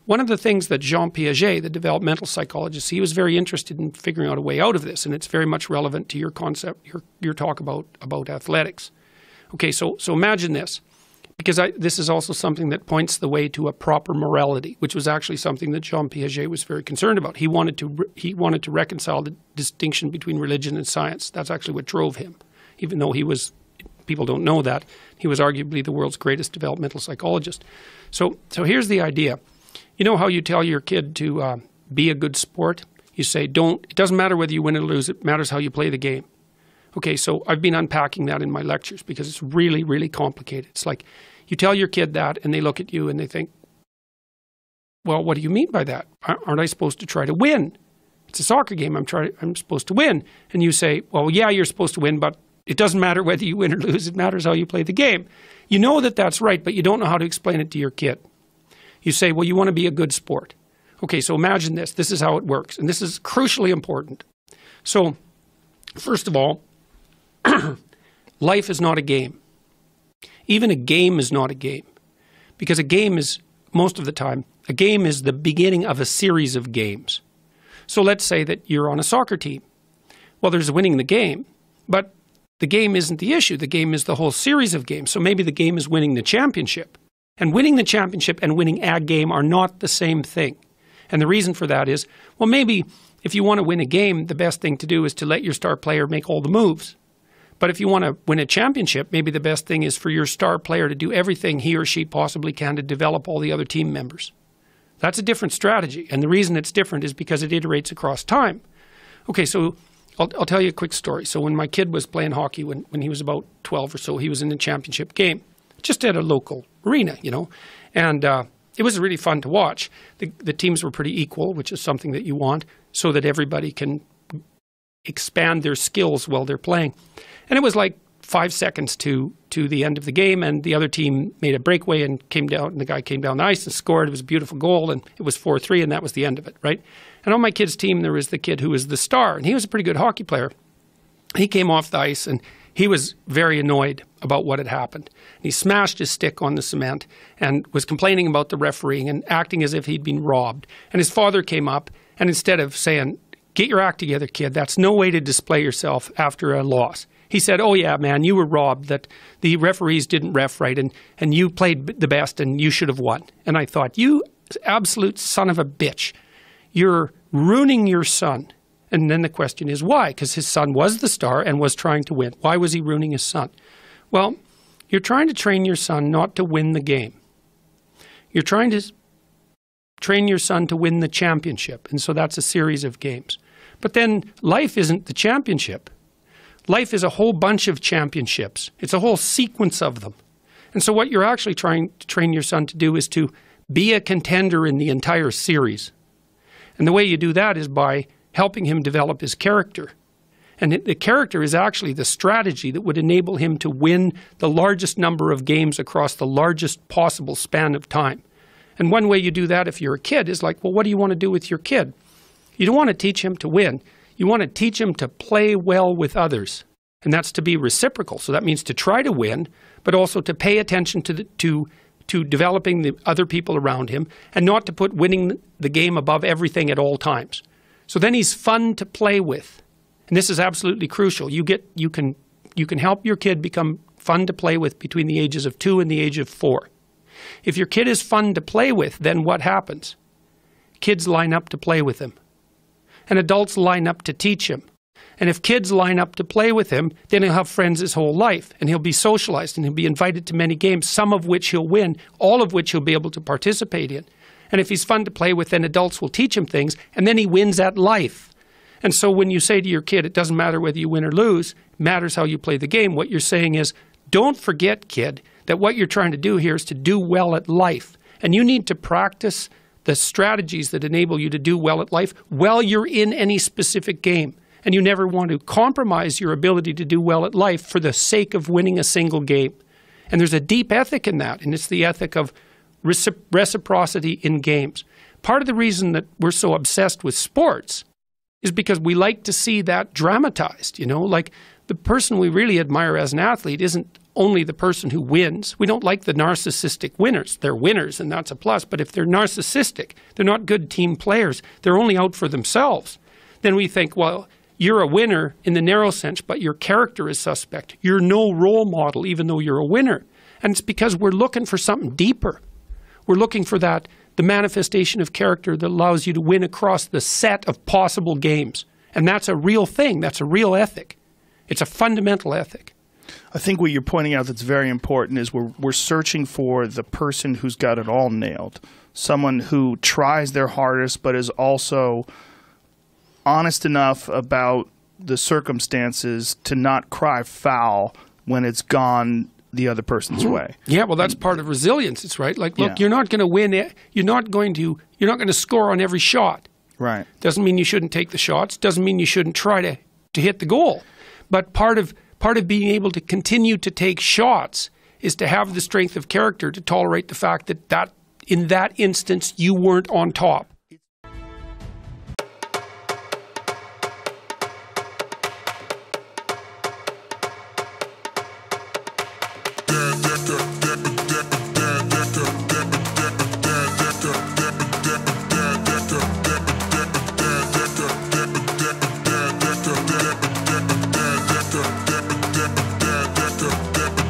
one of the things that Jean Piaget, the developmental psychologist, he was very interested in figuring out a way out of this, and it's very much relevant to your concept, your talk about athletics. Okay, so imagine this, because this is also something that points the way to a proper morality, which was actually something that Jean Piaget was very concerned about. He wanted to reconcile the distinction between religion and science. That's actually what drove him, even though people don't know that, he was arguably the world's greatest developmental psychologist. So here's the idea. You know how you tell your kid to be a good sport? You say, it doesn't matter whether you win or lose, it matters how you play the game. Okay, so I've been unpacking that in my lectures because it's really, really complicated. It's like you tell your kid that and they look at you and they think, well, what do you mean by that? Aren't I supposed to try to win? It's a soccer game, I'm supposed to win. And you say, well, yeah, you're supposed to win, but it doesn't matter whether you win or lose, it matters how you play the game. You know that that's right, but you don't know how to explain it to your kid. You say, well, you want to be a good sport. Okay, so imagine this. This is how it works, and this is crucially important. So, first of all, life is not a game. Even a game is not a game, because a game is, most of the time, a game is the beginning of a series of games. So let's say that you're on a soccer team. Well, there's winning the game, but the game isn't the issue. The game is the whole series of games. So maybe the game is winning the championship. And winning the championship and winning a game are not the same thing. And the reason for that is, well, maybe if you want to win a game, the best thing to do is to let your star player make all the moves. But if you want to win a championship, maybe the best thing is for your star player to do everything he or she possibly can to develop all the other team members. That's a different strategy. And the reason it's different is because it iterates across time. Okay, so I'll tell you a quick story. So when my kid was playing hockey, when he was about 12 or so, he was in a championship game, just at a local arena, you know. And it was really fun to watch. The teams were pretty equal, which is something that you want, so that everybody can expand their skills while they're playing. And it was like 5 seconds to the end of the game, and the other team made a breakaway and came down, and the guy came down the ice and scored. It was a beautiful goal, and it was 4-3, and that was the end of it, right? And on my kid's team, there was the kid who was the star, and he was a pretty good hockey player. He came off the ice, and he was very annoyed about what had happened. And he smashed his stick on the cement and was complaining about the refereeing and acting as if he'd been robbed. And his father came up, and instead of saying, "Get your act together, kid, that's no way to display yourself after a loss," he said, "Oh yeah, man, you were robbed, that the referees didn't ref right, and you played the best and you should have won." And I thought, you absolute son of a bitch, you're ruining your son. And then the question is why? Because his son was the star and was trying to win. Why was he ruining his son? Well, you're trying to train your son not to win the game. You're trying to train your son to win the championship. And so that's a series of games. But then life isn't the championship. Life is a whole bunch of championships. It's a whole sequence of them. And so what you're actually trying to train your son to do is to be a contender in the entire series. And the way you do that is by helping him develop his character. And the character is actually the strategy that would enable him to win the largest number of games across the largest possible span of time. And one way you do that if you're a kid is like, well, what do you want to do with your kid? You don't want to teach him to win. You want to teach him to play well with others. And that's to be reciprocal. So that means to try to win, but also to pay attention to developing the other people around him and not to put winning the game above everything at all times. So then he's fun to play with. And this is absolutely crucial. You can help your kid become fun to play with between the ages of 2 and the age of 4. If your kid is fun to play with, then what happens? Kids line up to play with him. And adults line up to teach him. And if kids line up to play with him, then he'll have friends his whole life. And he'll be socialized and he'll be invited to many games, some of which he'll win, all of which he'll be able to participate in. And if he's fun to play with, then adults will teach him things, and then he wins at life. And so when you say to your kid, it doesn't matter whether you win or lose, it matters how you play the game, what you're saying is, don't forget, kid, that what you're trying to do here is to do well at life. And you need to practice the strategies that enable you to do well at life while you're in any specific game. And you never want to compromise your ability to do well at life for the sake of winning a single game. And there's a deep ethic in that, and it's the ethic of reciprocity in games. Part of the reason that we're so obsessed with sports is because we like to see that dramatized, you know, like the person we really admire as an athlete isn't only the person who wins. We don't like the narcissistic winners. They're winners, and that's a plus. But if they're narcissistic, they're not good team players, they're only out for themselves, then we think, well, you're a winner in the narrow sense, but your character is suspect. You're no role model, even though you're a winner. And it's because we're looking for something deeper. We're looking for the manifestation of character that allows you to win across the set of possible games. And that's a real thing. That's a real ethic. It's a fundamental ethic. I think what you're pointing out that's very important is we're searching for the person who's got it all nailed. Someone who tries their hardest but is also honest enough about the circumstances to not cry foul when it's gone the other person's way. Yeah, well, that's part of resilience. It's right. Like, look, you're not going to win it. You're not going to score on every shot. Right. Doesn't mean you shouldn't take the shots. Doesn't mean you shouldn't try to hit the goal. But part of being able to continue to take shots is to have the strength of character to tolerate the fact that in that instance you weren't on top.